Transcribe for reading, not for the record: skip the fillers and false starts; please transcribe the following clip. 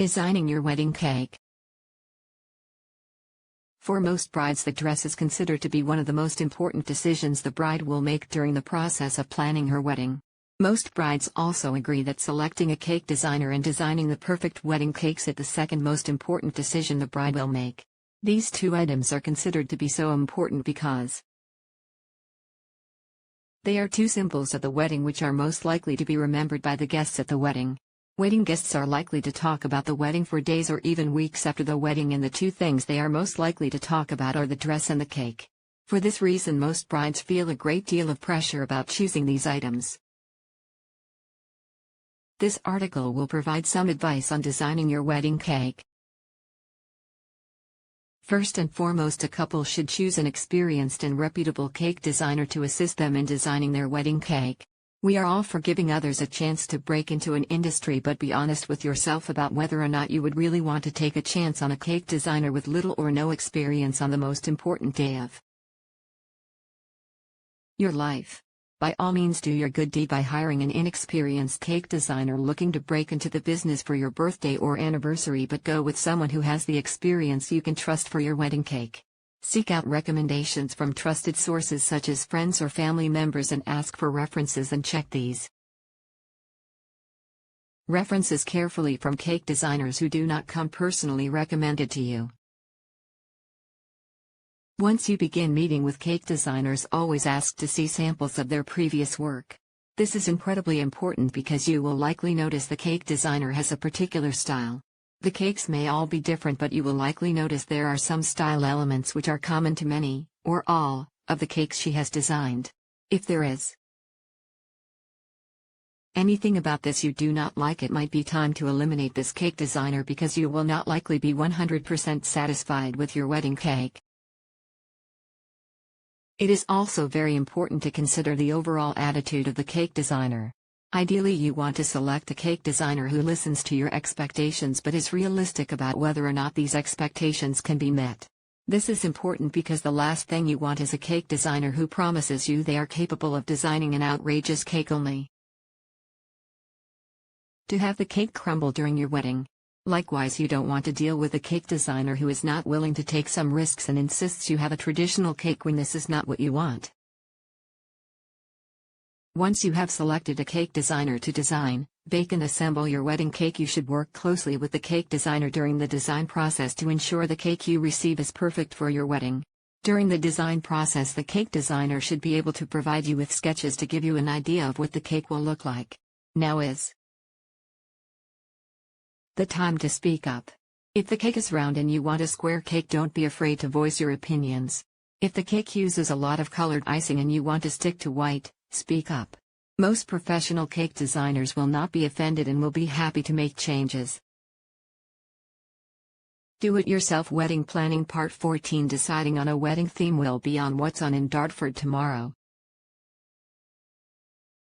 Designing your wedding cake. For most brides, the dress is considered to be one of the most important decisions the bride will make during the process of planning her wedding. Most brides also agree that selecting a cake designer and designing the perfect wedding cakes is the second most important decision the bride will make. These two items are considered to be so important because they are two symbols of the wedding which are most likely to be remembered by the guests at the wedding. Wedding guests are likely to talk about the wedding for days or even weeks after the wedding, and the two things they are most likely to talk about are the dress and the cake. For this reason, most brides feel a great deal of pressure about choosing these items. This article will provide some advice on designing your wedding cake. First and foremost, a couple should choose an experienced and reputable cake designer to assist them in designing their wedding cake. We are all for giving others a chance to break into an industry, but be honest with yourself about whether or not you would really want to take a chance on a cake designer with little or no experience on the most important day of your life. By all means, do your good deed by hiring an inexperienced cake designer looking to break into the business for your birthday or anniversary, but go with someone who has the experience you can trust for your wedding cake. Seek out recommendations from trusted sources such as friends or family members and ask for references and check these references carefully from cake designers who do not come personally recommended to you. Once you begin meeting with cake designers, always ask to see samples of their previous work. This is incredibly important because you will likely notice the cake designer has a particular style. The cakes may all be different, but you will likely notice there are some style elements which are common to many, or all, of the cakes she has designed. If there is anything about this you do not like, it might be time to eliminate this cake designer because you will not likely be 100% satisfied with your wedding cake. It is also very important to consider the overall attitude of the cake designer. Ideally, you want to select a cake designer who listens to your expectations but is realistic about whether or not these expectations can be met. This is important because the last thing you want is a cake designer who promises you they are capable of designing an outrageous cake only to have the cake crumble during your wedding. Likewise, you don't want to deal with a cake designer who is not willing to take some risks and insists you have a traditional cake when this is not what you want. Once you have selected a cake designer to design, bake and assemble your wedding cake, you should work closely with the cake designer during the design process to ensure the cake you receive is perfect for your wedding. During the design process, the cake designer should be able to provide you with sketches to give you an idea of what the cake will look like. Now is the time to speak up. If the cake is round and you want a square cake, don't be afraid to voice your opinions. If the cake uses a lot of colored icing and you want to stick to white, speak up. Most professional cake designers will not be offended and will be happy to make changes. Do-it-yourself wedding planning. Part 14. Deciding on a wedding theme will be on What's On in Dartford tomorrow.